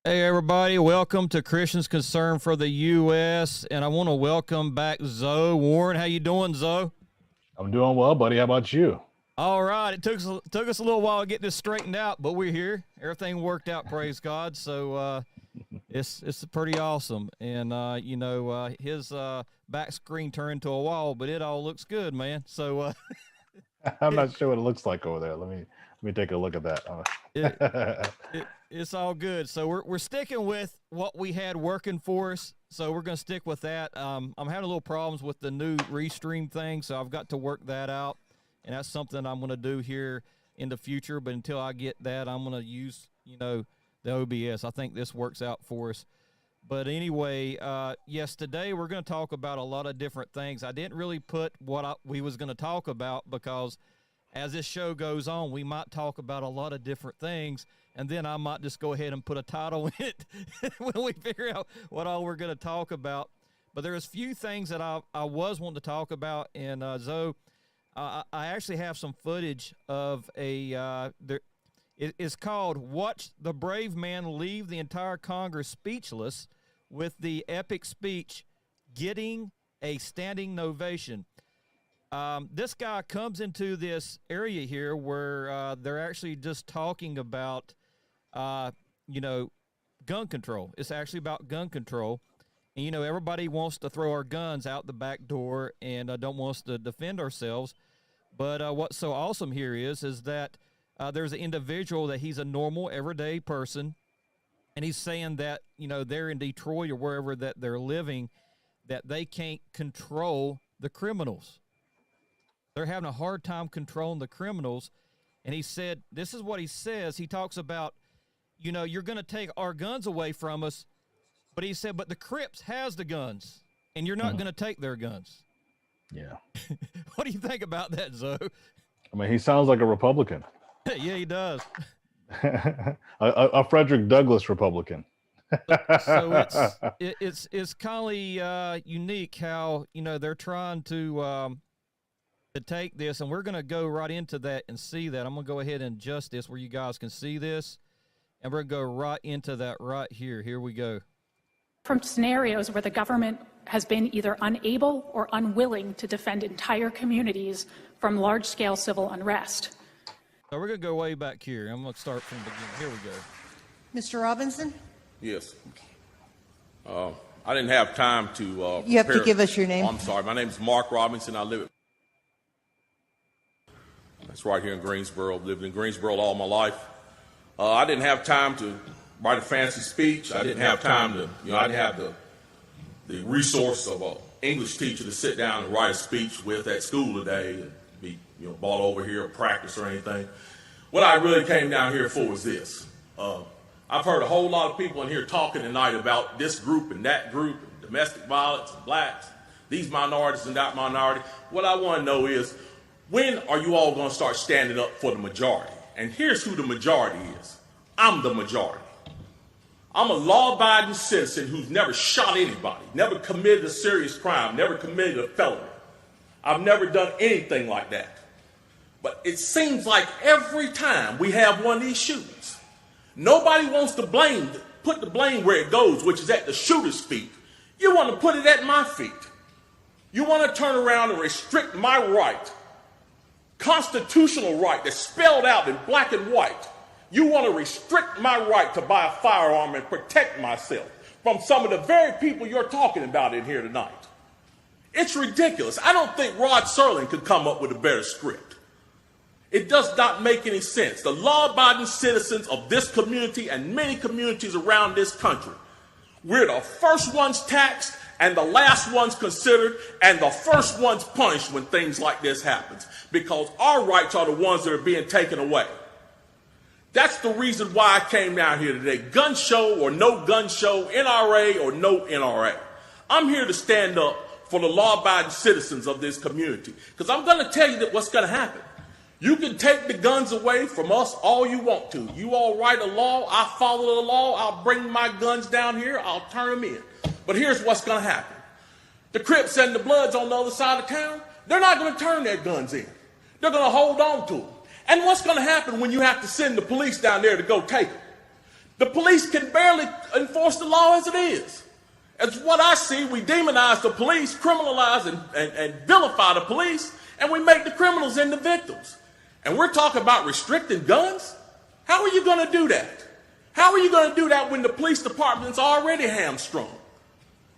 Hey everybody, welcome to Christians Concern for the U.S. and I want to welcome back Zoe Warren. How you doing, Zoe? I'm doing well, buddy. How about you? All right, it took us a little while to get this straightened out, but we're here. Everything worked out, praise God. So it's pretty awesome, and his back screen turned to a wall, but it all looks good, man. So I'm not sure what it looks like over there. Let me take a look at that. It's all good. So we're sticking with what we had working for us. So we're going to stick with that. I'm having a little problems with the new restream thing, so I've got to work that out, and that's something I'm going to do here in the future. But until I get that, I'm going to use the OBS. I think this works out for us. But anyway, yes, today we're going to talk about a lot of different things. I didn't really put what we was going to talk about because as this show goes on, we might talk about a lot of different things, and then I might just go ahead and put a title in it when we figure out what all we're going to talk about. But there's a few things that I was wanting to talk about, and Zoe, I actually have some footage of it's called "Watch the Brave Man Leave the Entire Congress Speechless" with the epic speech, "Getting a Standing Ovation." This guy comes into this area here where they're actually just talking about, gun control. It's actually about gun control. And, everybody wants to throw our guns out the back door and don't want us to defend ourselves. But what's so awesome here is that there's an individual that he's a normal, everyday person. And he's saying that, they're in Detroit or wherever that they're living, that they can't control the criminals. They're having a hard time controlling the criminals. And he said, this is what he says. He talks about, you're going to take our guns away from us. But he said, but the Crips has the guns, and you're not going to take their guns. Yeah. What do you think about that, Zoe? I mean, he sounds like a Republican. Yeah, he does. a Frederick Douglass Republican. So it's kind of unique how, they're trying to take this, and we're going to go right into that and see that. I'm going to go ahead and adjust this where you guys can see this, and we're going to go right into that right here. Here we go. From scenarios where the government has been either unable or unwilling to defend entire communities from large-scale civil unrest. So we're going to go way back here. I'm going to start from the beginning. Here we go. Mr. Robinson? Yes. I didn't have time to... you have to give us your name. Oh, I'm sorry. My name is Mark Robinson. I live That's right here in Greensboro. Lived in Greensboro all my life. I didn't have time to write a fancy speech. I didn't have time to, I didn't have the resource of an English teacher to sit down and write a speech with at school today and be, brought over here or practice or anything. What I really came down here for was this. I've heard a whole lot of people in here talking tonight about this group and that group, and domestic violence, and blacks, these minorities and that minority. What I want to know is, when are you all going to start standing up for the majority? And here's who the majority is. I'm the majority. I'm a law-abiding citizen who's never shot anybody, never committed a serious crime, never committed a felony. I've never done anything like that. But it seems like every time we have one of these shootings, nobody wants to put the blame where it goes, which is at the shooter's feet. You want to put it at my feet. You want to turn around and restrict my right, constitutional right that's spelled out in black and white. You want to restrict my right to buy a firearm and protect myself from some of the very people you're talking about in here tonight. It's ridiculous. I don't think Rod Serling could come up with a better script. It does not make any sense. The law-abiding citizens of this community and many communities around this country, we're the first ones taxed and the last ones considered and the first ones punished when things like this happens, because our rights are the ones that are being taken away. That's the reason why I came down here today. Gun show or no gun show, NRA or no NRA. I'm here to stand up for the law-abiding citizens of this community, because I'm going to tell you that what's going to happen. You can take the guns away from us all you want to. You all write a law, I follow the law, I'll bring my guns down here, I'll turn them in. But here's what's going to happen. The Crips and the Bloods on the other side of town, they're not going to turn their guns in. They're going to hold on to them. And what's going to happen when you have to send the police down there to go take them? The police can barely enforce the law as it is. As what I see, we demonize the police, criminalize and vilify the police, and we make the criminals into victims. And we're talking about restricting guns? How are you going to do that? How are you going to do that when the police department's already hamstrung?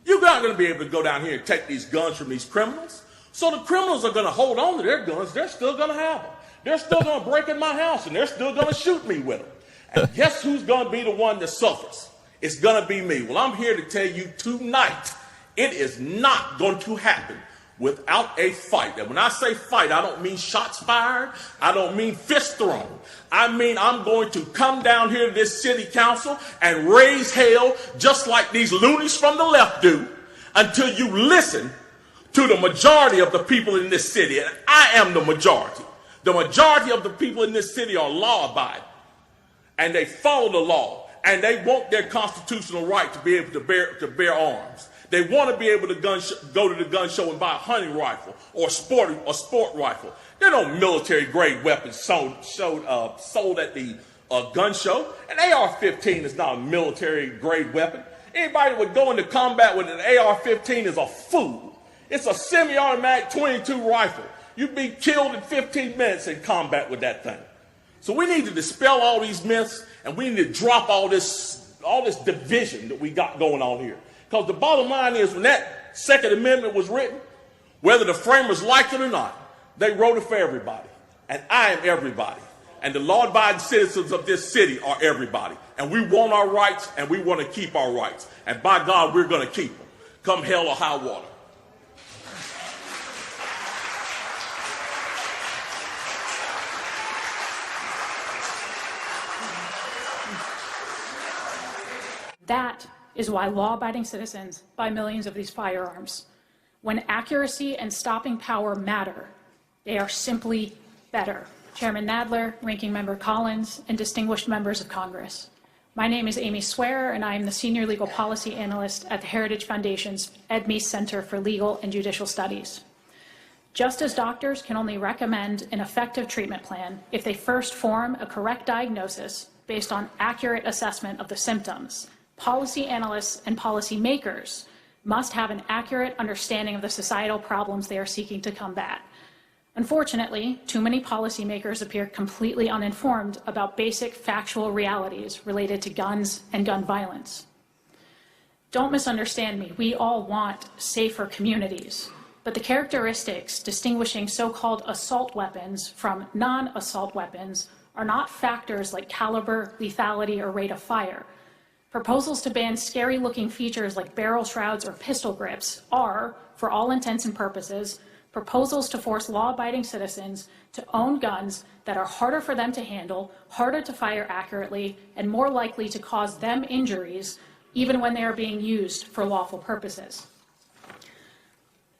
You're not going to be able to go down here and take these guns from these criminals. So the criminals are going to hold on to their guns. They're still going to have them. They're still going to break in my house, and they're still going to shoot me with them. And guess who's going to be the one that suffers? It's going to be me. Well, I'm here to tell you tonight, it is not going to happen without a fight. And when I say fight, I don't mean shots fired. I don't mean fist thrown. I mean, I'm going to come down here to this city council and raise hell just like these loonies from the left do until you listen to the majority of the people in this city. And I am the majority. The majority of the people in this city are law-abiding, and they follow the law, and they want their constitutional right to be able to bear arms. They want to be able to go to the gun show and buy a hunting rifle or a sport rifle. There are no military-grade weapons sold at the gun show. An AR-15 is not a military-grade weapon. Anybody that would go into combat with an AR-15 is a fool. It's a semi-automatic 22 rifle. You'd be killed in 15 minutes in combat with that thing. So we need to dispel all these myths, and we need to drop all this division that we got going on here. Because the bottom line is, when that Second Amendment was written, whether the framers liked it or not, they wrote it for everybody. And I am everybody. And the law-abiding citizens of this city are everybody. And we want our rights, and we want to keep our rights. And by God, we're going to keep them, come hell or high water. That is why law-abiding citizens buy millions of these firearms. When accuracy and stopping power matter, they are simply better. Chairman Nadler, Ranking Member Collins, and distinguished members of Congress. My name is Amy Swearer, and I am the Senior Legal Policy Analyst at the Heritage Foundation's Ed Meese Center for Legal and Judicial Studies. Just as doctors can only recommend an effective treatment plan if they first form a correct diagnosis based on accurate assessment of the symptoms, policy analysts and policy makers must have an accurate understanding of the societal problems they are seeking to combat. Unfortunately, too many policymakers appear completely uninformed about basic factual realities related to guns and gun violence. Don't misunderstand me. We all want safer communities, but the characteristics distinguishing so-called assault weapons from non-assault weapons are not factors like caliber, lethality, or rate of fire. Proposals to ban scary-looking features like barrel shrouds or pistol grips are, for all intents and purposes, proposals to force law-abiding citizens to own guns that are harder for them to handle, harder to fire accurately, and more likely to cause them injuries, even when they are being used for lawful purposes.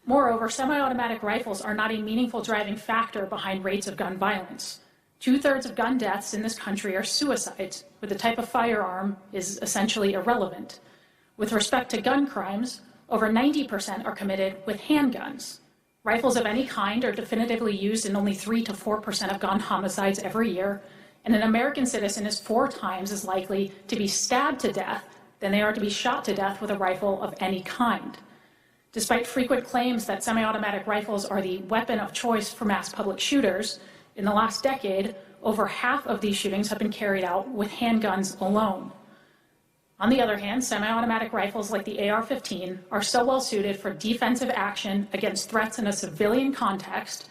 Moreover, semi-automatic rifles are not a meaningful driving factor behind rates of gun violence. 2/3 of gun deaths in this country are suicides, where the type of firearm is essentially irrelevant. With respect to gun crimes, over 90% are committed with handguns. Rifles of any kind are definitively used in only 3 to 4% of gun homicides every year, and an American citizen is 4 times as likely to be stabbed to death than they are to be shot to death with a rifle of any kind. Despite frequent claims that semi-automatic rifles are the weapon of choice for mass public shooters, in the last decade, over half of these shootings have been carried out with handguns alone. On the other hand, semi-automatic rifles like the AR-15 are so well suited for defensive action against threats in a civilian context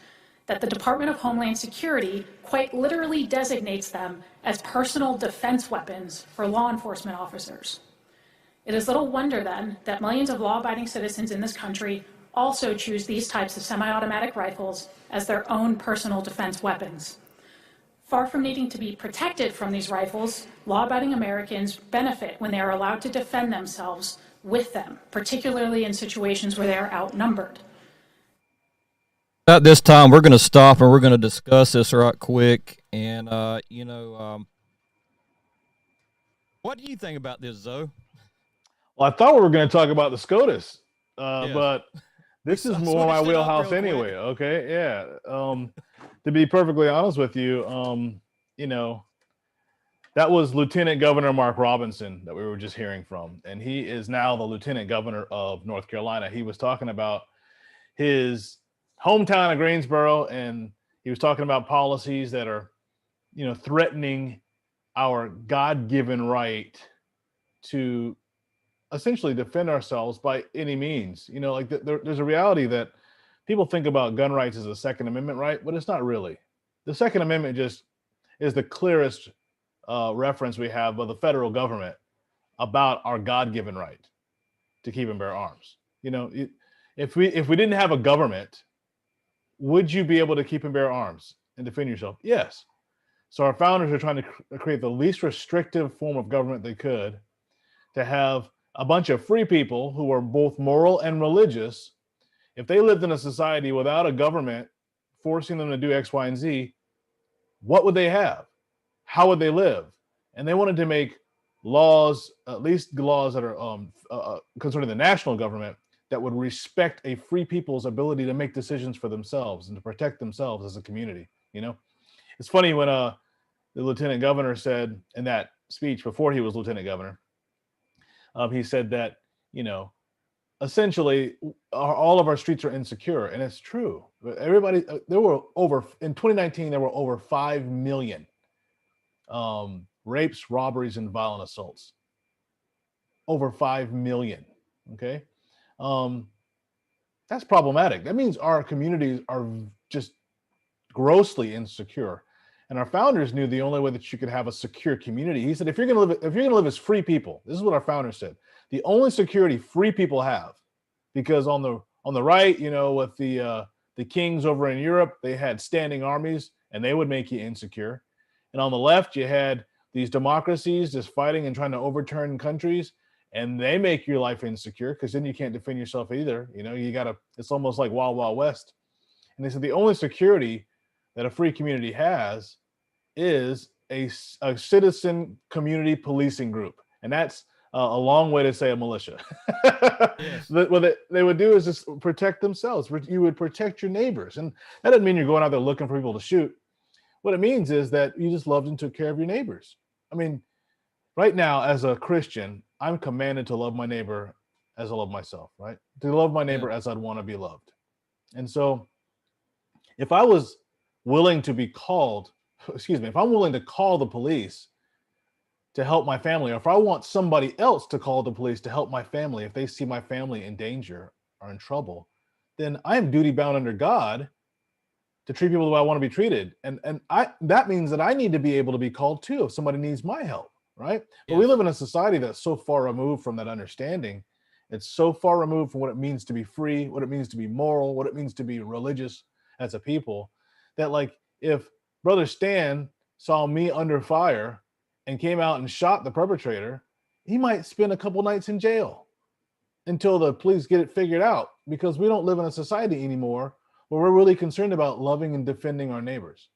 that the Department of Homeland Security quite literally designates them as personal defense weapons for law enforcement officers. It is little wonder, then, that millions of law-abiding citizens in this country also choose these types of semi-automatic rifles as their own personal defense weapons. Far from needing to be protected from these rifles, law-abiding Americans benefit when they are allowed to defend themselves with them, particularly in situations where they are outnumbered. At this time, we're going to stop and we're going to discuss this right quick. And, what do you think about this, Zoe? Well, I thought we were going to talk about the SCOTUS, Yeah. but this is more my wheelhouse anyway. Okay, yeah. To be perfectly honest with you, That was Lieutenant Governor Mark Robinson that we were just hearing from, and he is now the Lieutenant Governor of North Carolina. He was talking about his hometown of Greensboro, and he was talking about policies that are, threatening our God-given right to essentially defend ourselves by any means. There's a reality that people think about gun rights as a Second Amendment right, but it's not really. The Second Amendment just is the clearest reference we have of the federal government about our God-given right to keep and bear arms. If we didn't have a government, would you be able to keep and bear arms and defend yourself? Yes. So our founders are trying to create the least restrictive form of government they could, to have a bunch of free people who are both moral and religious. If they lived in a society without a government forcing them to do X, Y, and Z, what would they have? How would they live? And they wanted to make laws, at least laws that are concerning the national government, that would respect a free people's ability to make decisions for themselves and to protect themselves as a community. It's funny when the lieutenant governor said in that speech before he was lieutenant governor, he said that, essentially all of our streets are insecure, and it's true. Everybody, in 2019, there were over 5 million rapes, robberies, and violent assaults. Over 5 million. Okay. That's problematic. That means our communities are just grossly insecure. And our founders knew the only way that you could have a secure community. He said, if you're going to live as free people, this is what our founders said. The only security free people have, because on the right, with the kings over in Europe, they had standing armies and they would make you insecure. And on the left, you had these democracies just fighting and trying to overturn countries, and they make your life insecure, because then you can't defend yourself either. It's almost like Wild Wild West. And they said the only security that a free community has is a citizen community policing group. And that's a long way to say a militia. Yes. What they would do is just protect themselves. You would protect your neighbors. And that doesn't mean you're going out there looking for people to shoot. What it means is that you just loved and took care of your neighbors. I mean, right now, as a Christian, I'm commanded to love my neighbor as I love myself, right? To love my neighbor as I'd want to be loved. And so if I was willing to be called, if I'm willing to call the police to help my family, or if I want somebody else to call the police to help my family, if they see my family in danger or in trouble, then I am duty bound under God to treat people the way I want to be treated. And that means that I need to be able to be called too if somebody needs my help, right? Yes. But we live in a society that's so far removed from that understanding. It's so far removed from what it means to be free, what it means to be moral, what it means to be religious as a people, that like if Brother Stan saw me under fire and came out and shot the perpetrator, he might spend a couple nights in jail until the police get it figured out, because we don't live in a society anymore where we're really concerned about loving and defending our neighbors,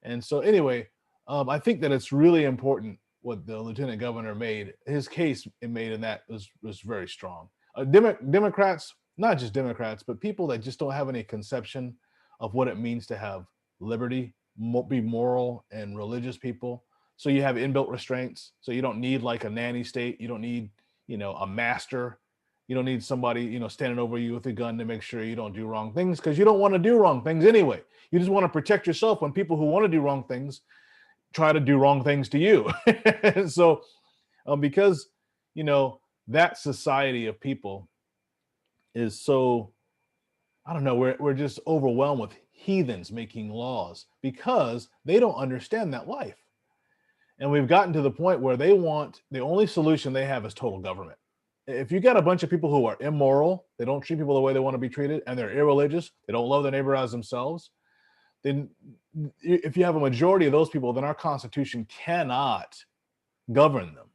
And so anyway, I think that it's really important what the lieutenant governor made. His case made in that was very strong. Democrats, not just Democrats, but people that just don't have any conception of what it means to have liberty, be moral and religious people. So you have inbuilt restraints. So you don't need like a nanny state. You don't need, a master. You don't need somebody, standing over you with a gun to make sure you don't do wrong things, because you don't want to do wrong things anyway. You just want to protect yourself when people who want to do wrong things try to do wrong things to you. So because, that society of people is so, I don't know, we're just overwhelmed with heathens making laws because they don't understand that life. And we've gotten to the point where the only solution they have is total government. If you got a bunch of people who are immoral, they don't treat people the way they want to be treated, and they're irreligious, they don't love their neighbor as themselves, then if you have a majority of those people, then our Constitution cannot govern them.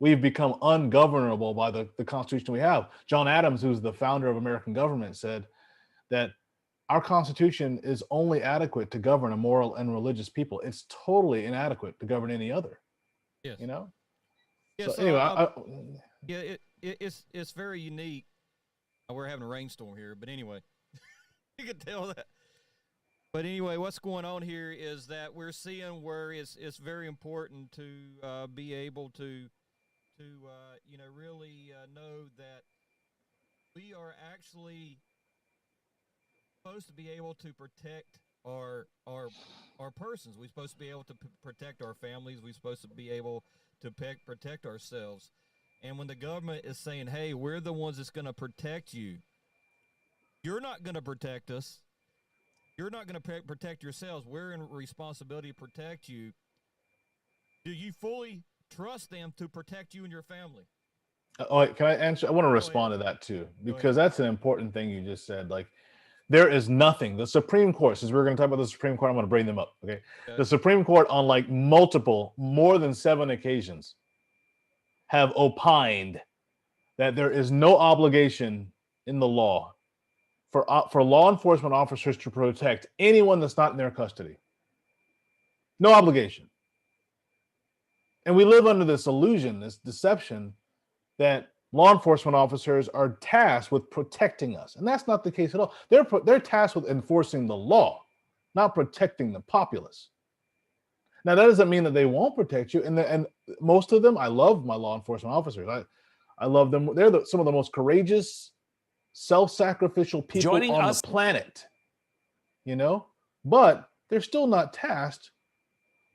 We've become ungovernable by the Constitution we have. John Adams, who's the founder of American government, said that our Constitution is only adequate to govern a moral and religious people. It's totally inadequate to govern any other. Yes. Yeah, so anyway, it's very unique. We're having a rainstorm here, but anyway, you can tell that. But anyway, what's going on here is that we're seeing where it's very important to be able to really know that we are actually supposed to be able to protect our persons. We're supposed to be able to protect our families. We're supposed to be able to protect ourselves. And when the government is saying, "Hey, we're the ones that's going to protect you," you're not going to protect us. You're not going to protect yourselves. We're in responsibility to protect you. Do you fully trust them to protect you and your family? Oh, wait, can I answer? I want to respond to that too, because that's an important thing you just said. Like, there is nothing. The Supreme Court, since we're going to talk about the Supreme Court, I'm going to bring them up. Okay. The Supreme Court, on like more than 7 occasions, have opined that there is no obligation in the law for law enforcement officers to protect anyone that's not in their custody. No obligation. And we live under this illusion, this deception, that law enforcement officers are tasked with protecting us. And that's not the case at all. They're tasked with enforcing the law, not protecting the populace. Now, that doesn't mean that they won't protect you. And most of them, I love my law enforcement officers. I love them. They're some of the most courageous, self-sacrificial people on the planet, but they're still not tasked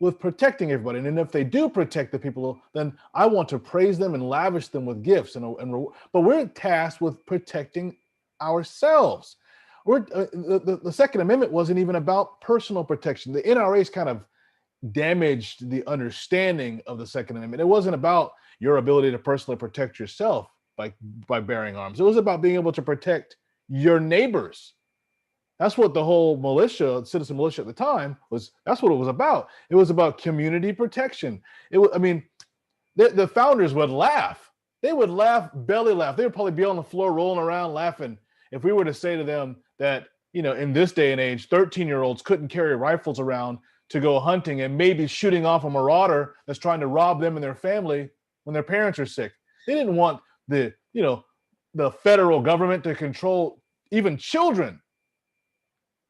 with protecting everybody. And if they do protect the people, then I want to praise them and lavish them with gifts. But we're tasked with protecting ourselves. The Second Amendment wasn't even about personal protection. The NRA's kind of damaged the understanding of the Second Amendment. It wasn't about your ability to personally protect yourself by bearing arms. It was about being able to protect your neighbors. That's what the whole militia, citizen militia at the time was. That's what it was about. It was about community protection. The founders would laugh. They would laugh, belly laugh. They would probably be on the floor rolling around laughing if we were to say to them that, in this day and age, 13-year-olds couldn't carry rifles around to go hunting and maybe shooting off a marauder that's trying to rob them and their family when their parents are sick. They didn't want the federal government to control even children,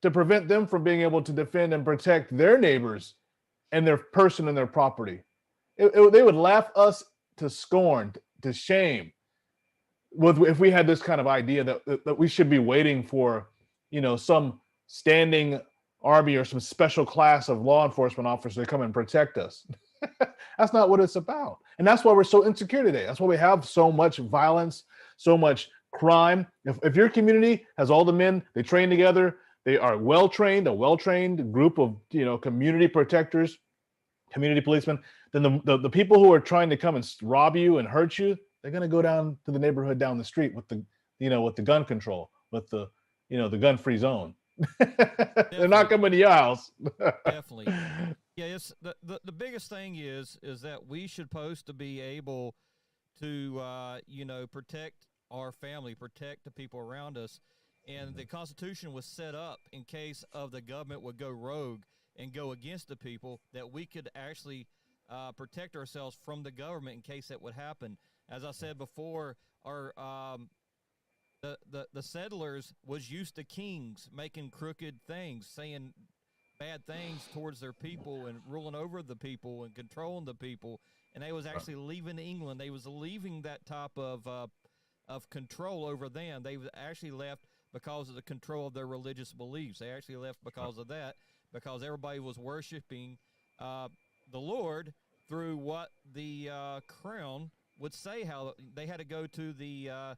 to prevent them from being able to defend and protect their neighbors and their person and their property. They would laugh us to scorn, to shame, if we had this kind of idea that we should be waiting for, some standing army or some special class of law enforcement officers to come and protect us. That's not what it's about. And that's why we're so insecure today. That's why we have so much violence, so much crime. If your community has all the men, they train together, they are a well-trained group of, community protectors, community policemen, then the people who are trying to come and rob you and hurt you, they're going to go down to the neighborhood down the street with the gun control, with the gun-free zone. They're not coming to your house. Definitely. Yeah, it's the biggest thing is that we should supposed to be able to protect our family, protect the people around us. And the Constitution was set up in case of the government would go rogue and go against the people, that we could actually protect ourselves from the government in case that would happen. As I said before, our the settlers was used to kings making crooked things, saying bad things towards their people and ruling over the people and controlling the people. And they was actually leaving England. They was leaving that type of control over them. They actually left because of the control of their religious beliefs. They actually left because of that, because everybody was worshiping the Lord through what the crown would say, how they had to go to the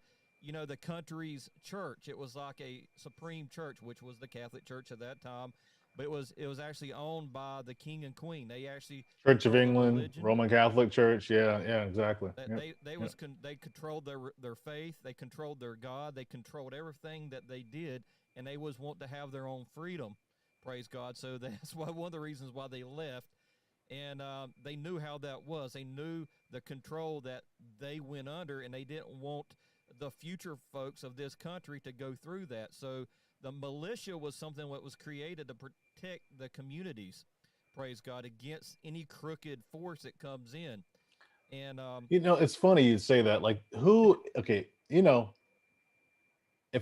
country's church. It was like a supreme church, which was the Catholic Church at that time. But it was actually owned by the king and queen. They actually Church of England, Roman Catholic Church. Yeah, exactly. They controlled their faith. They controlled their God. They controlled everything that they did, and they was want to have their own freedom. Praise God. So that's one of the reasons why they left. And they knew how that was. They knew the control that they went under, and they didn't want the future folks of this country to go through that. So the militia was something that was created to protect the communities, praise God, against any crooked force that comes in. And it's funny you say that. Like, if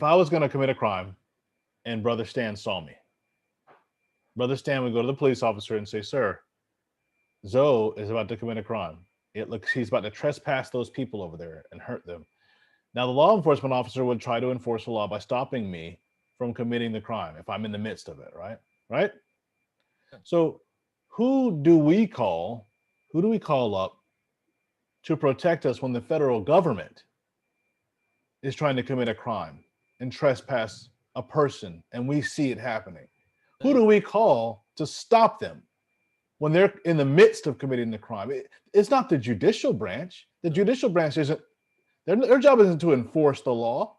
I was going to commit a crime and Brother Stan saw me, Brother Stan would go to the police officer and say, "Sir, Zoe is about to commit a crime. It looks he's about to trespass those people over there and hurt them." Now, the law enforcement officer would try to enforce the law by stopping me from committing the crime if I'm in the midst of it, right? Right? So, who do we call? Who do we call up to protect us when the federal government is trying to commit a crime and trespass a person and we see it happening? Who do we call to stop them when they're in the midst of committing the crime? It's not the judicial branch. The judicial branch isn't, their job isn't to enforce the law.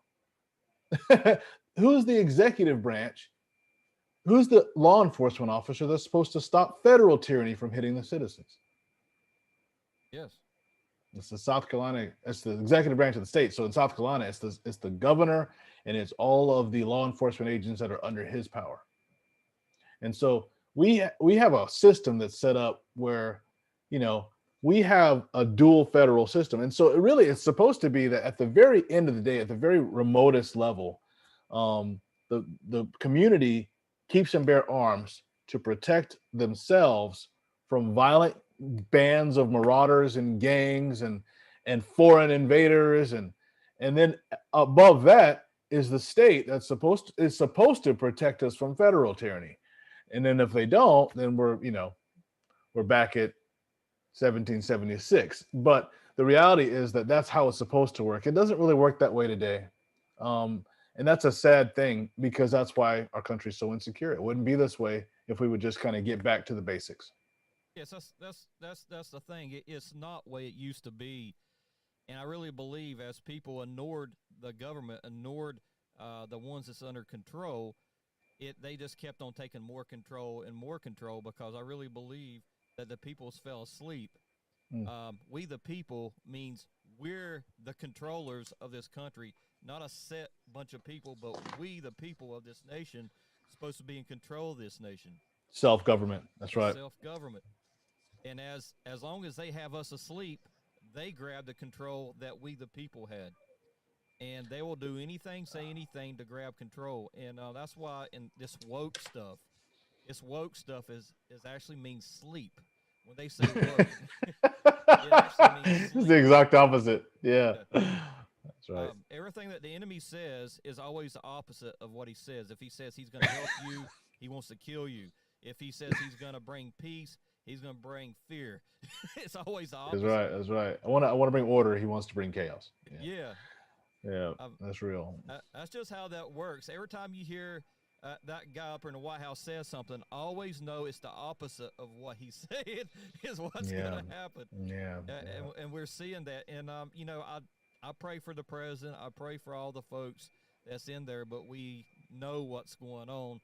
Who's the executive branch? Who's the law enforcement officer that's supposed to stop federal tyranny from hitting the citizens? Yes. It's the South Carolina, it's the executive branch of the state. So in South Carolina, it's the governor and it's all of the law enforcement agents that are under his power. And so we have a system that's set up where, we have a dual federal system. And so it's supposed to be that at the very end of the day, at the very remotest level, the community keeps and bear arms to protect themselves from violent bands of marauders and gangs and foreign invaders. And then above that is the state that's supposed to protect us from federal tyranny. And then if they don't, then we're back at 1776. But the reality is that that's how it's supposed to work. It doesn't really work that way today. And that's a sad thing because that's why our country's so insecure. It wouldn't be this way if we would just kind of get back to the basics. Yes, that's the thing. It's not the way it used to be. And I really believe as people ignored the government, ignored the ones that's under control, they just kept on taking more control and more control because I really believe that the peoples fell asleep. We the people means we're the controllers of this country, not a set bunch of people, but we the people of this nation supposed to be in control of this nation. Self-government. That's right. Self-government. And as long as they have us asleep, they grab the control that we the people had. And they will do anything, say anything to grab control. And that's why in this woke stuff is actually means sleep. When they say woke, it actually means sleep. It's the exact opposite. Yeah. That's right. Everything that the enemy says is always the opposite of what he says. If he says he's going to help you, he wants to kill you. If he says he's going to bring peace, he's going to bring fear. It's always the opposite. That's right. I want to bring order. He wants to bring chaos. Yeah. Yeah, that's real. That's just how that works. Every time you hear that guy up in the White House says something, always know it's the opposite of what he said is what's going to happen. Yeah. And we're seeing that. And, I pray for the president. I pray for all the folks that's in there, but we know what's going on.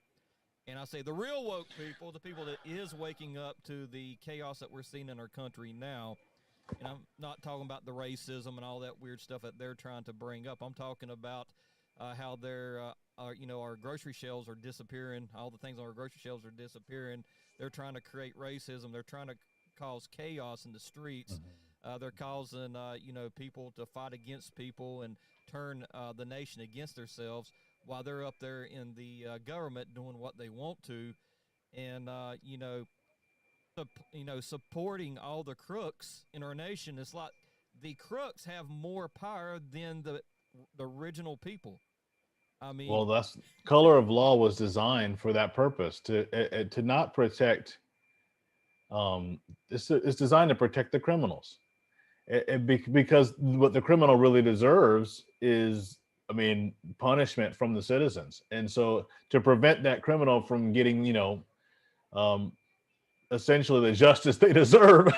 And I say the real woke people, the people that is waking up to the chaos that we're seeing in our country now. And I'm not talking about the racism and all that weird stuff that they're trying to bring up. I'm talking about how our grocery shelves are disappearing. All the things on our grocery shelves are disappearing. They're trying to create racism. They're trying to cause chaos in the streets. Mm-hmm. They're causing, people to fight against people and turn the nation against themselves while they're up there in the government doing what they want to. And, supporting all the crooks in our nation. It's like the crooks have more power than the original people. I mean, well, that's color of law was designed for that purpose to not protect. It's designed to protect the criminals, because what the criminal really deserves is, punishment from the citizens, and so to prevent that criminal from getting, essentially the justice they deserve,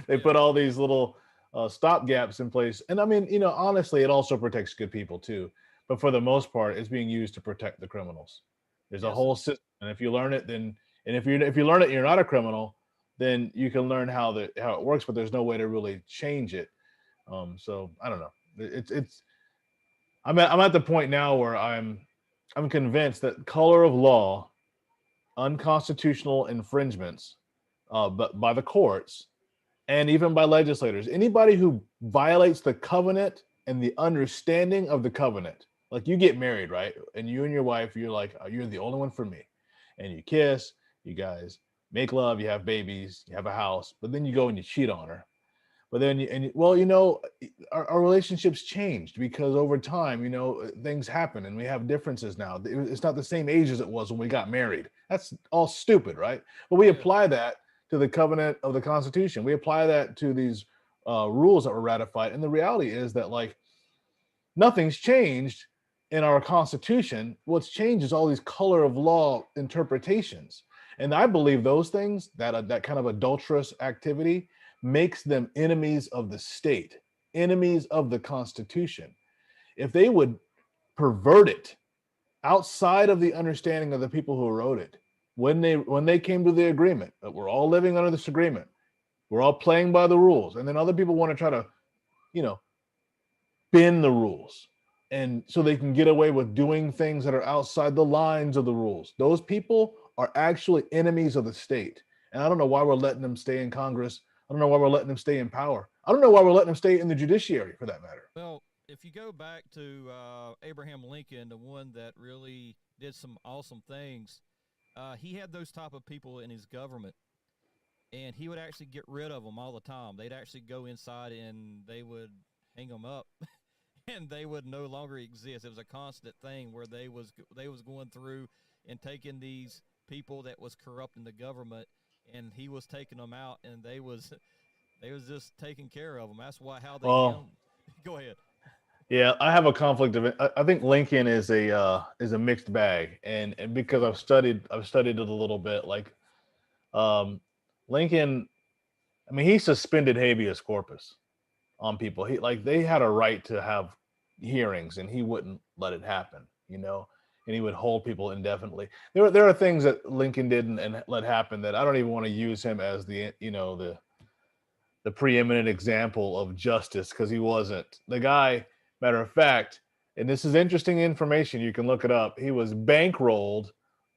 they put all these little stop gaps in place. And honestly, it also protects good people too. But for the most part, it's being used to protect the criminals. There's a whole system, and if you learn it, then if you learn it, and you're not a criminal, then you can learn how it works. But there's no way to really change it. So I don't know. I'm at the point now where I'm convinced that color of law, unconstitutional infringements, but by the courts and even by legislators, anybody who violates the covenant and the understanding of the covenant, like you get married, right? And you and your wife, you're like, you're the only one for me. and you kiss, you guys make love, you have babies, you have a house, but then you go and you cheat on her. But then, well, our relationships changed because over time, things happen and we have differences now. It's not the same age as it was when we got married. That's all stupid, right? But we apply that to the covenant of the Constitution. We apply that to these rules that were ratified. And the reality is that, like, nothing's changed in our Constitution. What's changed is all these color of law interpretations. And I believe those things, that kind of adulterous activity, makes them enemies of the state, enemies of the Constitution. If they would pervert it outside of the understanding of the people who wrote it, when they came to the agreement that we're all living under this agreement, we're all playing by the rules, and then other people want to try to, bend the rules, and so they can get away with doing things that are outside the lines of the rules. Those people are actually enemies of the state. And I don't know why we're letting them stay in Congress. I don't know why we're letting them stay in power. I don't know why we're letting them stay in the judiciary, for that matter. Well, if you go back to Abraham Lincoln, the one that really did some awesome things, he had those type of people in his government, and he would actually get rid of them all the time. They'd actually go inside and they would hang them up, and they would no longer exist. It was a constant thing where they was going through and taking these people that was corrupting the government, and he was taking them out, and they was just taking care of them. That's how they. Go ahead. Yeah, I have a conflict of it. I think Lincoln is a mixed bag, and because I've studied it a little bit. Like, Lincoln, I mean, he suspended habeas corpus on people. They had a right to have hearings, and he wouldn't let it happen. And he would hold people indefinitely. There are things that Lincoln did and let happen that I don't even want to use him as the preeminent example of justice, because he wasn't. The guy, matter of fact, and this is interesting information, you can look it up, he was bankrolled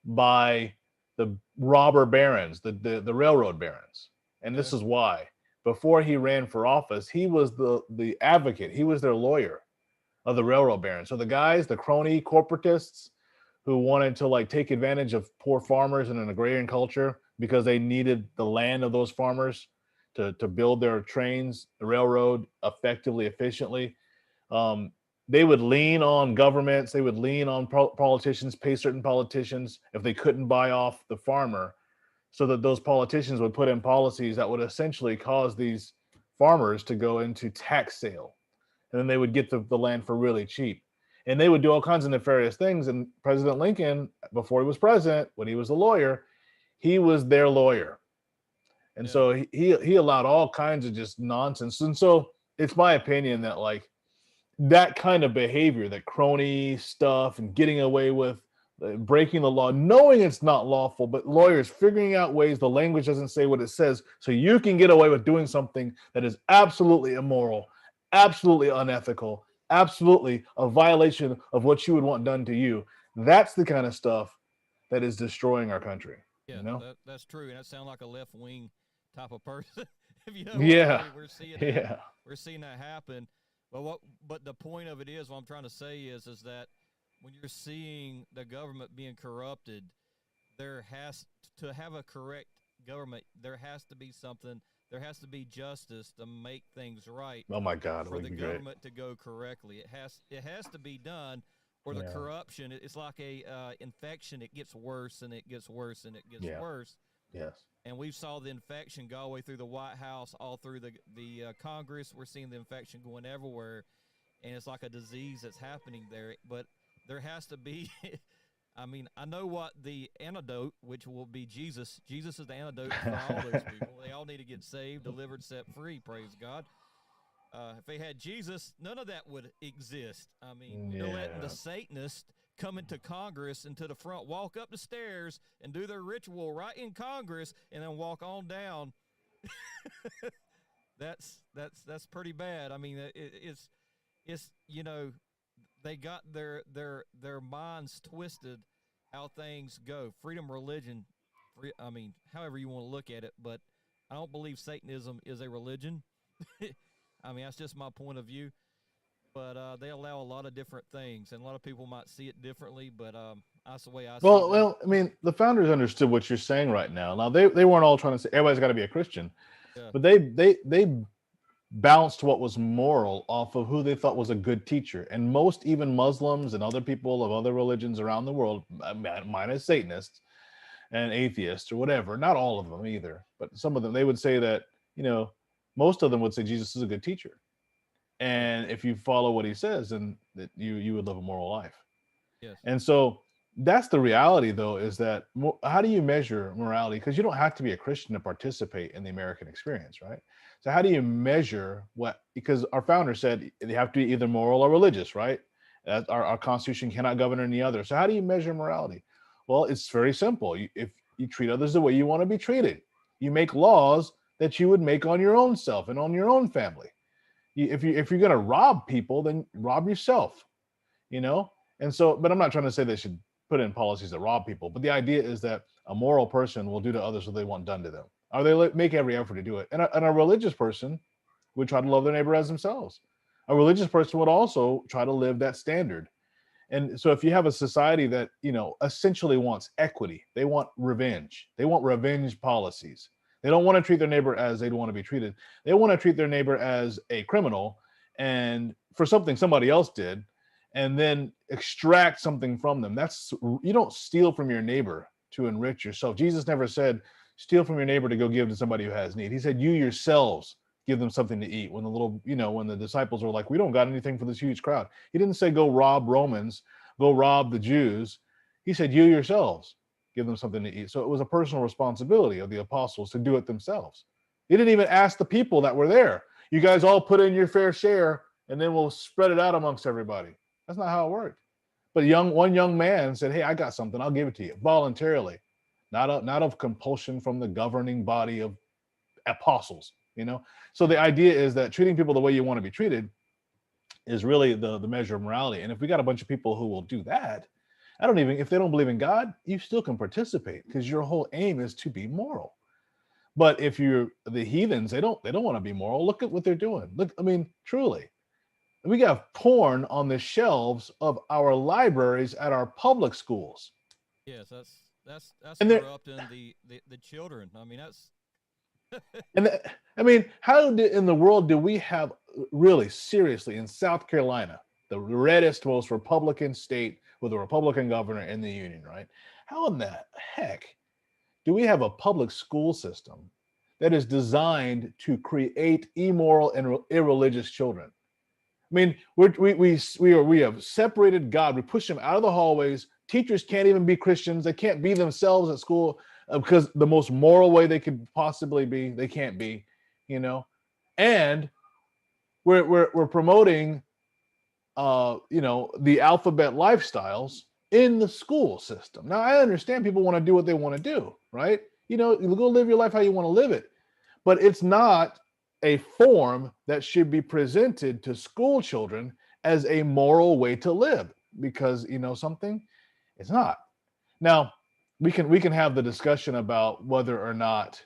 by the robber barons, the railroad barons. And this is why. Before he ran for office, he was the advocate. He was their lawyer of the railroad barons. So the guys, the crony corporatists who wanted to take advantage of poor farmers in an agrarian culture because they needed the land of those farmers to build their trains, the railroad effectively, efficiently. They would lean on governments. They would lean on politicians, pay certain politicians if they couldn't buy off the farmer, so that those politicians would put in policies that would essentially cause these farmers to go into tax sale. And then they would get the land for really cheap. And they would do all kinds of nefarious things. And President Lincoln, before he was president, when he was a lawyer, he was their lawyer. And so he allowed all kinds of just nonsense. And so it's my opinion that that kind of behavior, that crony stuff and getting away with breaking the law, knowing it's not lawful, but lawyers figuring out ways the language doesn't say what it says, so you can get away with doing something that is absolutely immoral, absolutely unethical, absolutely a violation of what you would want done to you. That's the kind of stuff that is destroying our country. Yeah, that's true. And that sounds like a left-wing type of person. If you know we're seeing that, we're seeing that happen. But the point of it is, what I'm trying to say is that when you're seeing the government being corrupted, there has to have a correct government. There has to be something. There has to be justice to make things right. Oh my God! For the government to go correctly, it has to be done, or the corruption. It's like a infection. It gets worse and it gets worse and it gets worse. Yes. And we saw the infection go all the way through the White House, all through the Congress. We're seeing the infection going everywhere, and it's like a disease that's happening there. But there has to be, I mean, I know what the antidote, which will be Jesus. Jesus is the antidote for all those people. They all need to get saved, delivered, set free, praise God. If they had Jesus, none of that would exist. I mean, they're letting the Satanists come into Congress and to the front, walk up the stairs and do their ritual right in Congress, and then walk on down. That's pretty bad. I mean, it's they got their minds twisted how things go. Freedom, religion, I mean, however you want to look at it, but I don't believe Satanism is a religion. I mean, that's just my point of view. but they allow a lot of different things, and a lot of people might see it differently. But that's the way I see Well, that. well, I mean, the founders understood what you're saying right now. Now they weren't all trying to say everybody's got to be a Christian, Yeah. but they bounced what was moral off of who they thought was a good teacher. And most, even Muslims and other people of other religions around the world, minus Satanists and atheists or whatever, not all of them either, but some of them, they would say that, most of them would say Jesus is a good teacher. And if you follow what he says, then that you would live a moral life. Yes. And so that's the reality, though, is that how do you measure morality? Because you don't have to be a Christian to participate in the American experience, right? So how do you measure what? Because our founder said they have to be either moral or religious, right? Our Constitution cannot govern any other. So how do you measure morality? Well, it's very simple. If you treat others the way you want to be treated, you make laws that you would make on your own self and on your own family. If you're going to rob people, then rob yourself, And so, but I'm not trying to say they should put in policies that rob people. But the idea is that a moral person will do to others what they want done to them, or they make every effort to do it. And a religious person would try to love their neighbor as themselves. A religious person would also try to live that standard. And so if you have a society that, essentially wants equity, they want revenge policies. They don't want to treat their neighbor as they'd want to be treated. They want to treat their neighbor as a criminal and for something somebody else did, and then extract something from them. You don't steal from your neighbor to enrich yourself. Jesus never said, steal from your neighbor to go give to somebody who has need. He said, you yourselves give them something to eat. When when the disciples were like, we don't got anything for this huge crowd. He didn't say, go rob Romans, go rob the Jews. He said, you yourselves give them something to eat. So it was a personal responsibility of the apostles to do it themselves. He didn't even ask the people that were there, you guys all put in your fair share and then we'll spread it out amongst everybody. That's not how it worked. But one young man said, hey, I got something, I'll give it to you voluntarily, not of compulsion from the governing body of apostles, So the idea is that treating people the way you want to be treated is really the measure of morality. And if we got a bunch of people who will do that, if they don't believe in God, you still can participate because your whole aim is to be moral. But if you're the heathens, they don't want to be moral. Look at what they're doing. Look, truly. We got porn on the shelves of our libraries at our public schools. Yes, that's corrupting the children. That's and how in the world do we have, really seriously, in South Carolina, the reddest, most Republican state with a Republican governor in the union, right? How in the heck do we have a public school system that is designed to create immoral and irreligious children? We have separated God. We push them out of the hallways. Teachers can't even be Christians. They can't be themselves at school because the most moral way they could possibly be, they can't be, And we're promoting, the alphabet lifestyles in the school system. Now, I understand people want to do what they want to do, right? You go live your life how you want to live it, but it's not a form that should be presented to school children as a moral way to live, because something, it's not. Now, we can have the discussion about whether or not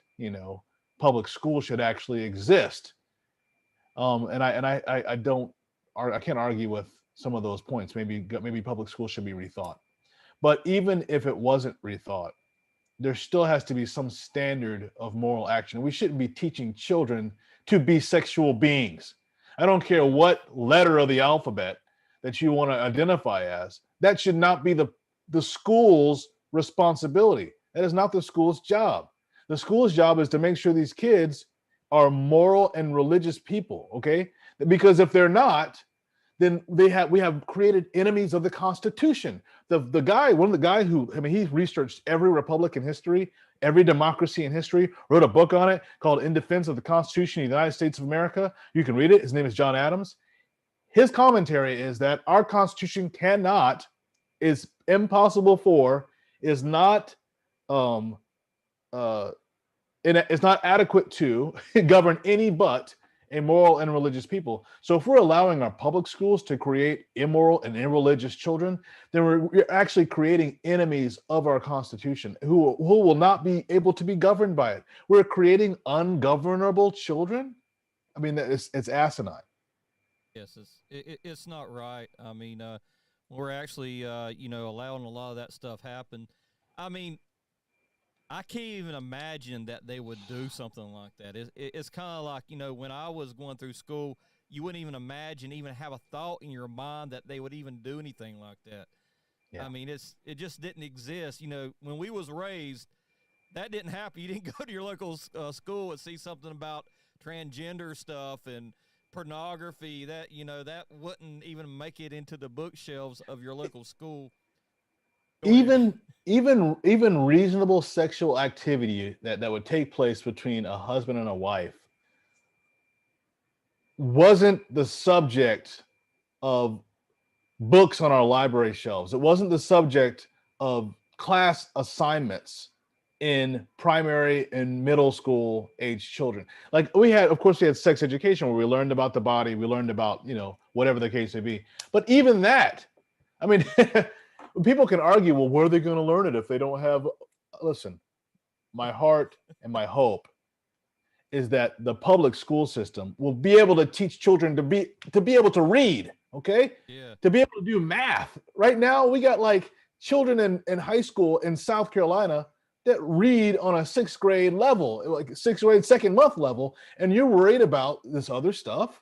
public school should actually exist, and I can't argue with some of those points. Maybe public school should be rethought, but even if it wasn't rethought, there still has to be some standard of moral action. We shouldn't be teaching children to be sexual beings. I don't care what letter of the alphabet that you want to identify as. That should not be the school's responsibility. That is not the school's job. The school's job is to make sure these kids are moral and religious people, okay? Because if they're not, then we have created enemies of the Constitution. One of the guy who, he researched every republic in history, every democracy in history, wrote a book on it called In Defense of the Constitution of the United States of America. You can read it. His name is John Adams. His commentary is that our Constitution is impossible for, is not it's not adequate to govern any but a moral and religious people. So if we're allowing our public schools to create immoral and irreligious children, then we're actually creating enemies of our Constitution who will not be able to be governed by it. We're creating ungovernable children. It's asinine. Yes, it's not right. I mean, we're actually allowing a lot of that stuff happen. I mean, I can't even imagine that they would do something like that. It's kind of like, when I was going through school, you wouldn't even imagine, even have a thought in your mind that they would even do anything like that. Yeah. I mean, it just didn't exist. When we was raised, that didn't happen. You didn't go to your local school and see something about transgender stuff and pornography. That wouldn't even make it into the bookshelves of your local school. Go ahead. Even reasonable sexual activity that would take place between a husband and a wife wasn't the subject of books on our library shelves. It wasn't the subject of class assignments in primary and middle school age children. Like we had sex education where we learned about the body, we learned about, whatever the case may be. But even that, I mean, people can argue, well, where are they going to learn it if they don't have, listen, my heart and my hope is that the public school system will be able to teach children to be able to read, okay? Yeah. To be able to do math. Right now, we got like children in high school in South Carolina that read on a 6th grade level, like 6th grade, second month level, and you're worried about this other stuff.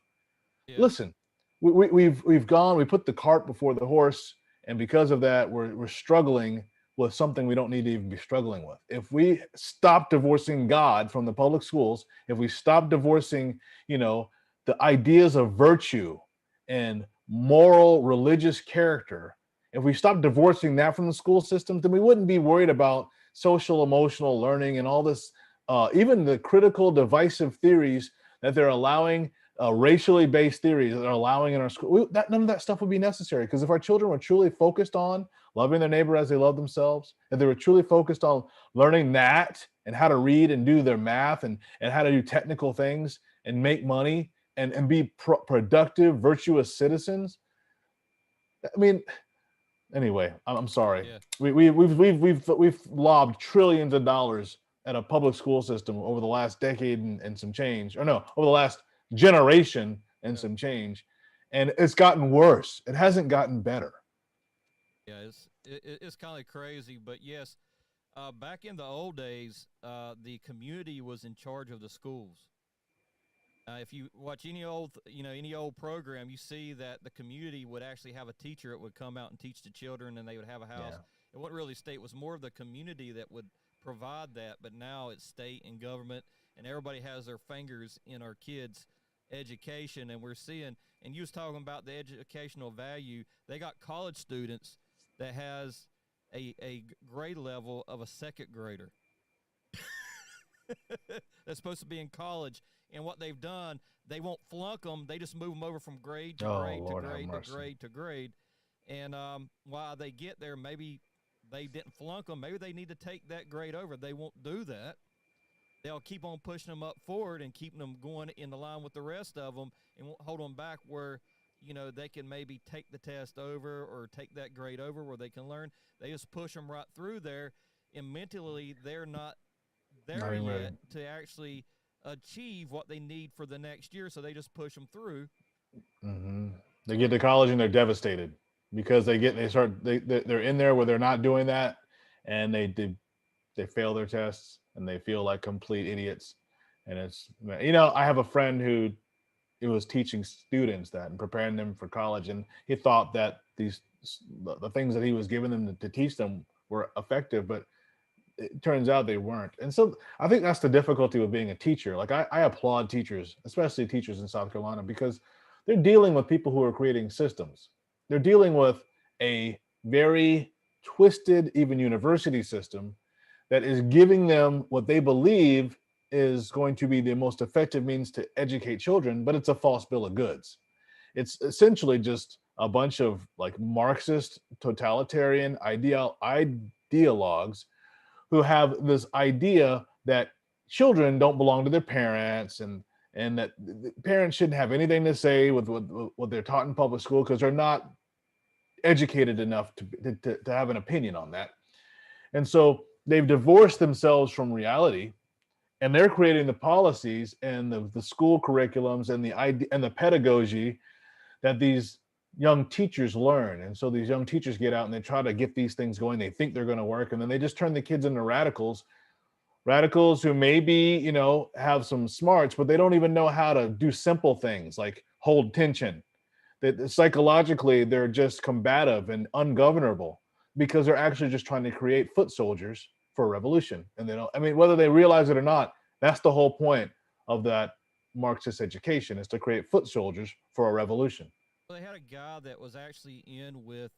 Yeah. Listen, we put the cart before the horse, and because of that, we're struggling with something we don't need to even be struggling with. If we stop divorcing God from the public schools, if we stop divorcing, the ideas of virtue and moral religious character, if we stop divorcing that from the school system, then we wouldn't be worried about social emotional learning and all this, even the critical divisive theories that they're allowing, racially based theories that they're allowing in our school. None of that stuff would be necessary, because if our children were truly focused on loving their neighbor as they love themselves, if they were truly focused on learning that and how to read and do their math and how to do technical things and make money and be productive, virtuous citizens. I mean, anyway, I'm sorry. Yeah. We've lobbed trillions of dollars at a public school system over the last decade and some change, or no, over the last generation and some change, and it's gotten worse. It hasn't gotten better. Yeah, it's kind of crazy, but yes, back in the old days, the community was in charge of the schools. If you watch any old program, you see that the community would actually have a teacher that would come out and teach the children, and they would have a house. Yeah. It wasn't really state; it was more of the community that would provide that. But now it's state and government, and everybody has their fingers in our kids' education. And we're seeing, and you was talking about the educational value. They got college students that has a grade level of a 2nd grader. That's supposed to be in college. And what they've done, they won't flunk them. They just move them over from grade to grade to grade to grade to grade. And while they get there, maybe they didn't flunk them. Maybe they need to take that grade over. They won't do that. They'll keep on pushing them up forward and keeping them going in the line with the rest of them, and won't hold them back where, they can maybe take the test over or take that grade over where they can learn. They just push them right through there, and mentally they're not there yet to actually achieve what they need for the next year, so they just push them through. Mm-hmm. They get to college and they're devastated because they're in there where they're not doing that, and they fail their tests and they feel like complete idiots. And it's, I have a friend who was teaching students that and preparing them for college, and he thought that the things that he was giving them to teach them were effective, but it turns out they weren't. And so I think that's the difficulty with being a teacher. Like I applaud teachers, especially teachers in South Carolina, because they're dealing with people who are creating systems. They're dealing with a very twisted, even university system that is giving them what they believe is going to be the most effective means to educate children, but it's a false bill of goods. It's essentially just a bunch of like Marxist, totalitarian ideologues who have this idea that children don't belong to their parents, and that the parents shouldn't have anything to say with what they're taught in public school because they're not educated enough to have an opinion on that. And so they've divorced themselves from reality, and they're creating the policies and the school curriculums and the pedagogy that these young teachers learn. And so these young teachers get out and they try to get these things going. They think they're going to work, and then they just turn the kids into radicals who maybe, have some smarts, but they don't even know how to do simple things like hold tension. That psychologically they're just combative and ungovernable because they're actually just trying to create foot soldiers for a revolution. And they don't, whether they realize it or not, that's the whole point of that Marxist education, is to create foot soldiers for a revolution. Well, they had a guy that was actually in with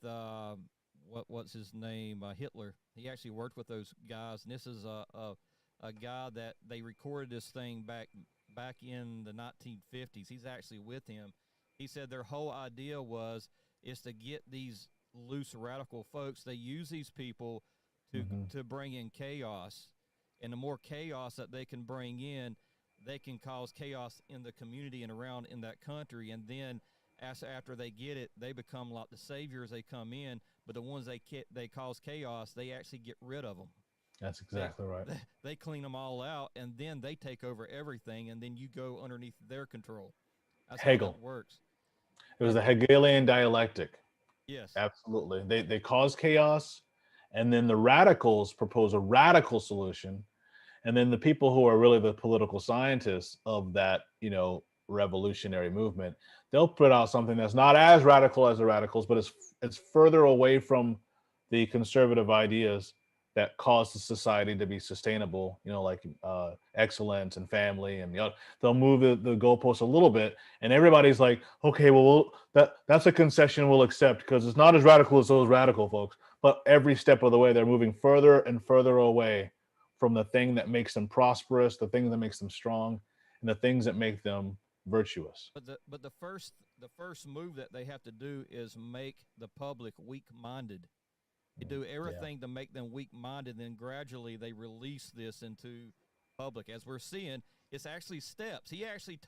what's his name, Hitler. He actually worked with those guys, and this is a guy that they recorded this thing back in the 1950s. He's actually with him. He said their whole idea is to get these loose radical folks. They use these people to bring in chaos, and the more chaos that they can bring in, they can cause chaos in the community and around in that country. And then after they get it, they become like the saviors. They come in, but the ones they cause chaos, they actually get rid of them. That's exactly right. They clean them all out, and then they take over everything, and then you go underneath their control. That's Hegel. how that works. It was the Hegelian dialectic. Yes. Absolutely. They cause chaos, and then the radicals propose a radical solution. And then the people who are really the political scientists of that, revolutionary movement, they'll put out something that's not as radical as the radicals, but it's further away from the conservative ideas that cause the society to be sustainable, like excellence and family, and they'll move the goalposts a little bit, and everybody's like, okay, well, that's a concession we'll accept because it's not as radical as those radical folks. But every step of the way, they're moving further and further away from the thing that makes them prosperous, the thing that makes them strong, and the things that make them virtuous. But the first move that they have to do is make the public weak-minded. They do everything to make them weak-minded, then gradually they release this into public. As we're seeing, it's actually steps. He actually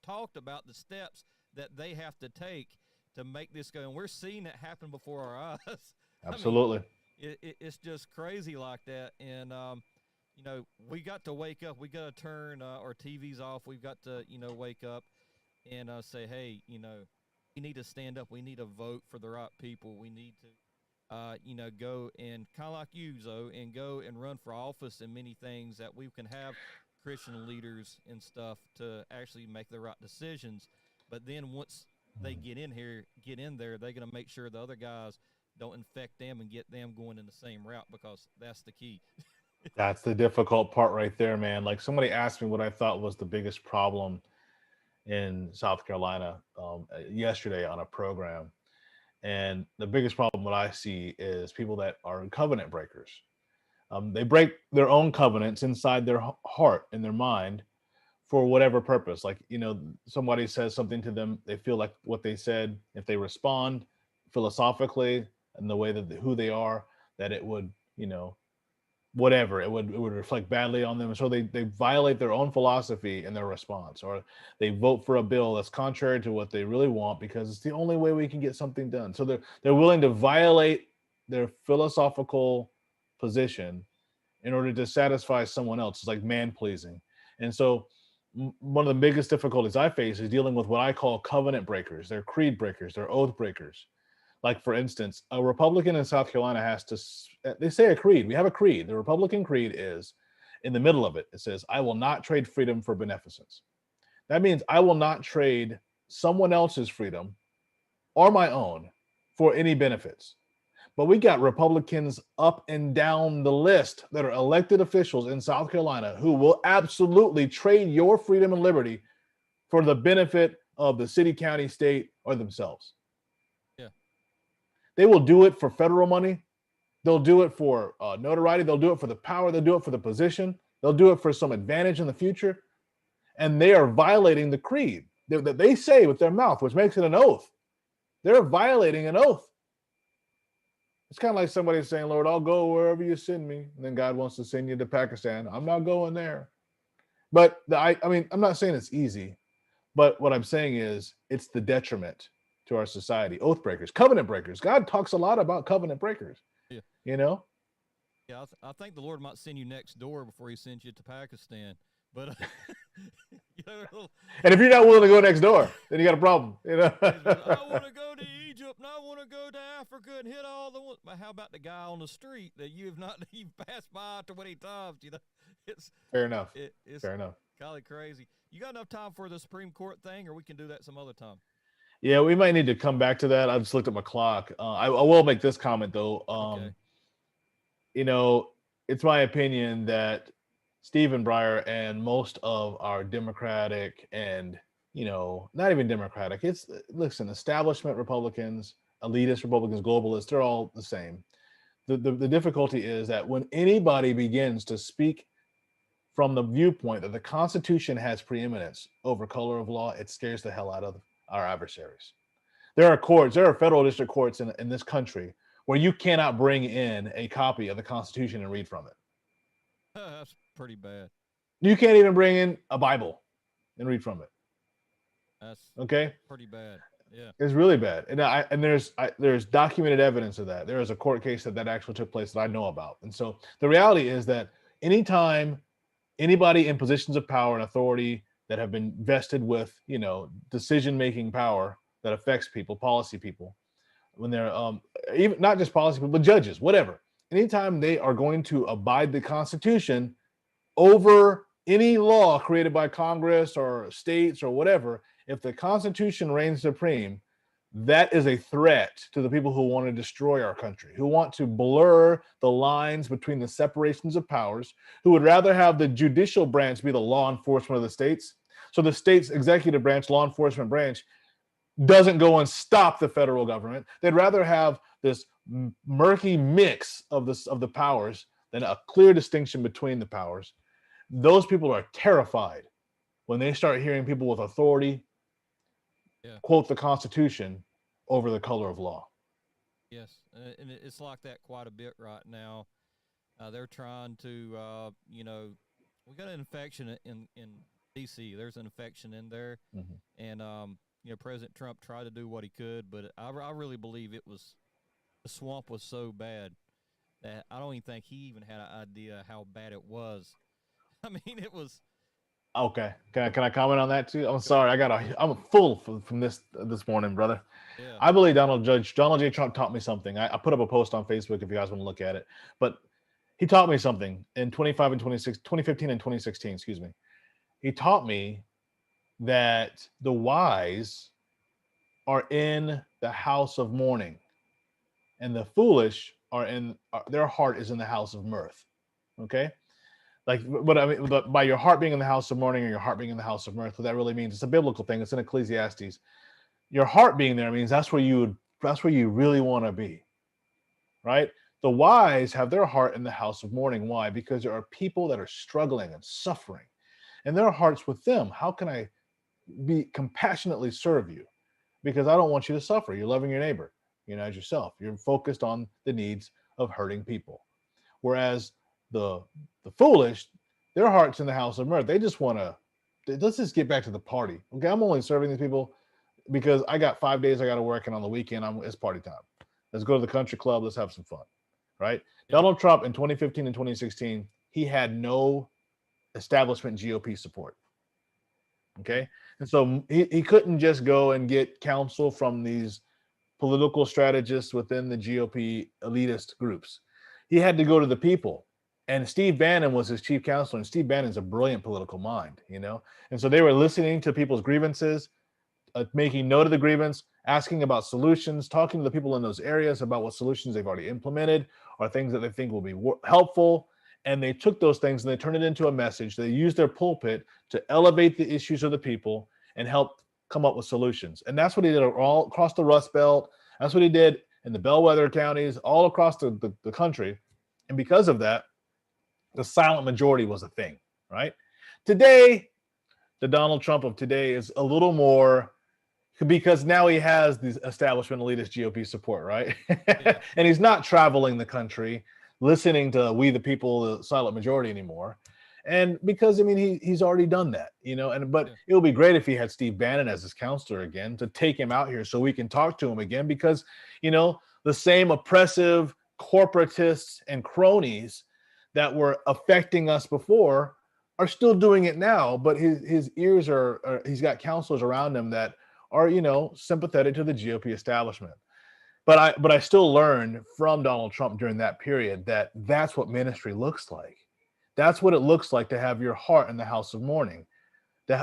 talked about the steps that they have to take to make this go, and we're seeing it happen before our eyes. Absolutely. It's just crazy like that, and we got to wake up. We got to turn our TVs off. We've got to wake up and say, hey, we need to stand up. We need to vote for the right people. We need to go and kind of like you, Zoe, and go and run for office and many things that we can have Christian leaders and stuff to actually make the right decisions. But then once they get in there, they're going to make sure the other guys don't infect them and get them going in the same route, because that's the key. That's the difficult part right there, man. Like, somebody asked me what I thought was the biggest problem in South Carolina yesterday on a program. And the biggest problem what I see is people that are covenant breakers. They break their own covenants inside their heart and their mind for whatever purpose. Like, somebody says something to them, they feel like what they said, if they respond philosophically and the way that who they are, that it would, whatever, it would reflect badly on them. So they violate their own philosophy in their response, or they vote for a bill that's contrary to what they really want because it's the only way we can get something done. So they're willing to violate their philosophical position in order to satisfy someone else. It's like man pleasing. And so one of the biggest difficulties I face is dealing with what I call covenant breakers. They're creed breakers, they're oath breakers. Like, for instance, a Republican in South Carolina has to, they say a creed. We have a creed. The Republican creed is, in the middle of it, it says, I will not trade freedom for beneficence. That means I will not trade someone else's freedom or my own for any benefits. But we got Republicans up and down the list that are elected officials in South Carolina who will absolutely trade your freedom and liberty for the benefit of the city, county, state, or themselves. They will do it for federal money. They'll do it for notoriety. They'll do it for the power. They'll do it for the position. They'll do it for some advantage in the future. And they are violating the creed that they say with their mouth, which makes it an oath. They're violating an oath. It's kind of like somebody saying, Lord, I'll go wherever you send me. And then God wants to send you to Pakistan. I'm not going there. But I'm not saying it's easy. But what I'm saying is it's the detriment to our society. Oath breakers, covenant breakers. God talks a lot about covenant breakers. Yeah. Yeah, I think the Lord might send you next door before he sends you to Pakistan. But you know, And if you're not willing to go next door, then you got a problem. I want to go to Egypt and I want to go to Africa and hit all the ones. But how about the guy on the street that you've passed by 20 times? It's Fair enough. It's Fair enough. kind of crazy. You got enough time for the Supreme Court thing, or we can do that some other time? Yeah, we might need to come back to that. I just looked at my clock. I will make this comment though. Okay. It's my opinion that Stephen Breyer and most of our Democratic and, not even Democratic, establishment Republicans, elitist Republicans, globalists, they're all the same. The difficulty is that when anybody begins to speak from the viewpoint that the Constitution has preeminence over color of law, it scares the hell out of our adversaries. There are federal district courts in this country where you cannot bring in a copy of the Constitution and read from it. That's pretty bad. You can't even bring in a Bible and read from it. That's okay. Pretty bad. Yeah, It's really bad, and there's documented evidence of that. There is a court case that actually took place that I know about, and so the reality is that anytime anybody in positions of power and authority that have been vested with decision-making power that affects people, policy people, when they're even not just policy people, but judges, whatever. Anytime they are going to abide the Constitution over any law created by Congress or states or whatever, if the Constitution reigns supreme, that is a threat to the people who want to destroy our country, who want to blur the lines between the separations of powers, who would rather have the judicial branch be the law enforcement of the states. So the state's executive branch, law enforcement branch, doesn't go and stop the federal government. They'd rather have this murky mix of the powers than a clear distinction between the powers. Those people are terrified when they start hearing people with authority quote the Constitution over the color of law. Yes, and it's like that quite a bit right now. They're trying to, we got an infection in D.C. There's an infection in there, and President Trump tried to do what he could, but I really believe the swamp was so bad that I don't even think he even had an idea how bad it was. I mean, it was. Okay, can I comment on that too? I'm sorry, I'm full from this morning, brother. Yeah. I believe Donald J. Trump taught me something. I put up a post on Facebook if you guys want to look at it, but he taught me something in 2015 and 2016. Excuse me. He taught me that the wise are in the house of mourning, and the foolish their heart is in the house of mirth. Okay. Like, what I mean, by your heart being in the house of mourning or your heart being in the house of mirth, what that really means, it's a biblical thing. It's in Ecclesiastes. Your heart being there means that's where you really want to be, right? The wise have their heart in the house of mourning. Why? Because there are people that are struggling and suffering, and their heart's with them. How can I be compassionately serve you? Because I don't want you to suffer. You're loving your neighbor, as yourself. You're focused on the needs of hurting people. Whereas the foolish, their heart's in the house of mirth. They just want to, let's just get back to the party. Okay, I'm only serving these people because I got 5 days I got to work, and on the weekend it's party time. Let's go to the country club. Let's have some fun, right? Yeah. Donald Trump in 2015 and 2016, he had no establishment GOP support. Okay, and so he couldn't just go and get counsel from these political strategists within the GOP elitist groups. He had to go to the people. And Steve Bannon was his chief counselor, and Steve Bannon's a brilliant political mind, And so they were listening to people's grievances, making note of the grievance, asking about solutions, talking to the people in those areas about what solutions they've already implemented or things that they think will be helpful. And they took those things and they turned it into a message. They used their pulpit to elevate the issues of the people and help come up with solutions. And that's what he did all across the Rust Belt. That's what he did in the bellwether counties, all across the country. And because of that, the silent majority was a thing, right? Today, the Donald Trump of today is a little more, because now he has these establishment elitist GOP support, right? Yeah. And he's not traveling the country, listening to we the people, the silent majority anymore. And because, he's already done that, but it would be great if he had Steve Bannon as his counselor again to take him out here so we can talk to him again, because, the same oppressive corporatists and cronies that were affecting us before, are still doing it now, but his ears are he's got counselors around him that are, sympathetic to the GOP establishment. But I still learned from Donald Trump during that period that that's what ministry looks like. That's what it looks like to have your heart in the house of mourning,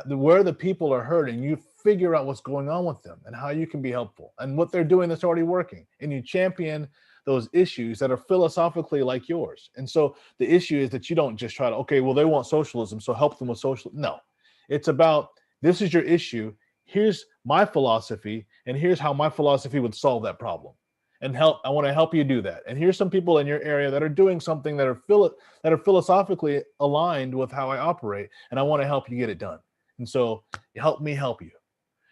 where the people are hurting, you figure out what's going on with them and how you can be helpful and what they're doing that's already working. And you champion those issues that are philosophically like yours. And so the issue is that you don't just try to, okay, well, they want socialism, so help them with socialism. No, it's about, this is your issue. Here's my philosophy, and here's how my philosophy would solve that problem. And I want to help you do that. And here's some people in your area that are doing something that are philosophically aligned with how I operate, and I want to help you get it done. And so help me help you.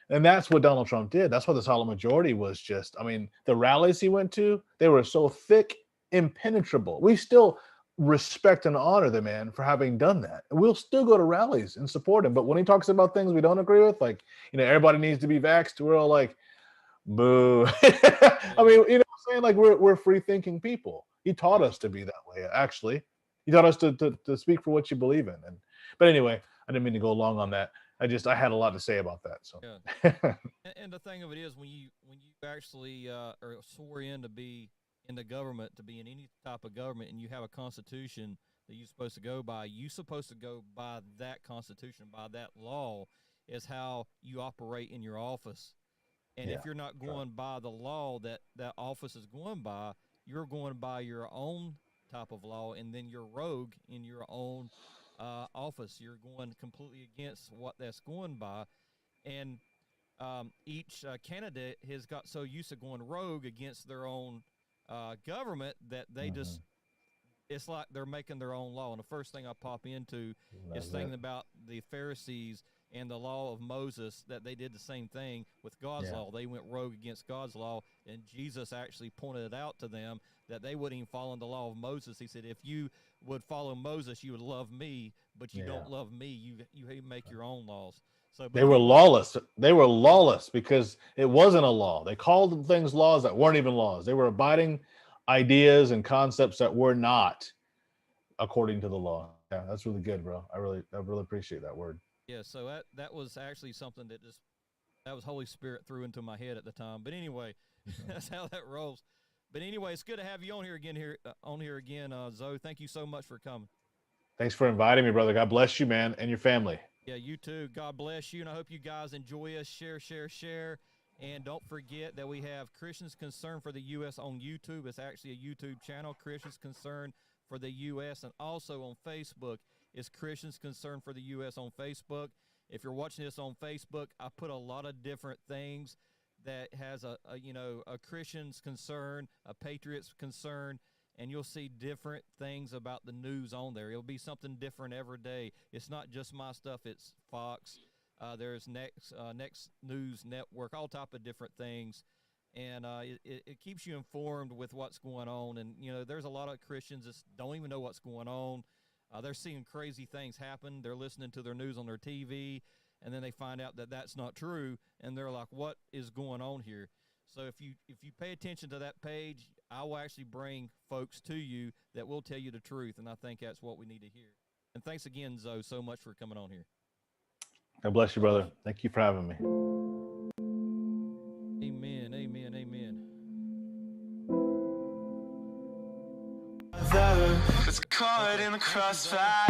And that's what Donald Trump did. That's why the solid majority was just, the rallies he went to, they were so thick, impenetrable. We still respect and honor the man for having done that. And we'll still go to rallies and support him. But when he talks about things we don't agree with, like, everybody needs to be vaxxed, we're all like, boo. I mean, what I'm saying? Like, we're free thinking people. He taught us to be that way, actually. He taught us to speak for what you believe in. But anyway, I didn't mean to go long on that. I had a lot to say about that. So, yeah. And the thing of it is, when you actually are swore in to be in the government, to be in any type of government, and you have a constitution that you're supposed to go by, you're supposed to go by that constitution, by that law, is how you operate in your office. And if you're not going by the law that office is going by, you're going by your own type of law, and then you're rogue in your own office. You're going completely against what that's going by. And each candidate has got so used to going rogue against their own government that they just, it's like they're making their own law. And the first thing I pop into is thinking about the Pharisees and the law of Moses, that they did the same thing with God's law. They went rogue against God's law, and Jesus actually pointed it out to them that they wouldn't even follow the law of Moses. He said, if you would follow Moses, you would love me, but you don't love me. You make your own laws. So they were lawless. They were lawless because it wasn't a law. They called things laws that weren't even laws. They were abiding ideas and concepts that were not according to the law. Yeah, that's really good, bro. I really appreciate that word. Yeah, so that was actually something that was Holy Spirit threw into my head at the time. But anyway, that's how that rolls. But anyway, it's good to have you on here again, Zoe. Thank you so much for coming. Thanks for inviting me, brother. God bless you, man, and your family. Yeah, you too. God bless you, and I hope you guys enjoy us. Share. And don't forget that we have Christians Concerned for the U.S. on YouTube. It's actually a YouTube channel, Christians Concerned for the U.S., and also on Facebook. Is Christians Concerned for the U.S. on Facebook. If you're watching this on Facebook, I put a lot of different things that has a Christian's concern, a patriot's concern, and you'll see different things about the news on there. It'll be something different every day. It's not just my stuff. It's Fox. There's Next News Network, all type of different things. And it keeps you informed with what's going on. And, there's a lot of Christians that don't even know what's going on. They're seeing crazy things happen. They're listening to their news on their TV, and then they find out that that's not true, and they're like, what is going on here? So if you pay attention to that page, I will actually bring folks to you that will tell you the truth, and I think that's what we need to hear. And thanks again, Zoe, so much for coming on here. God bless you, brother. Thank you for having me. Amen. It's caught in the crossfire.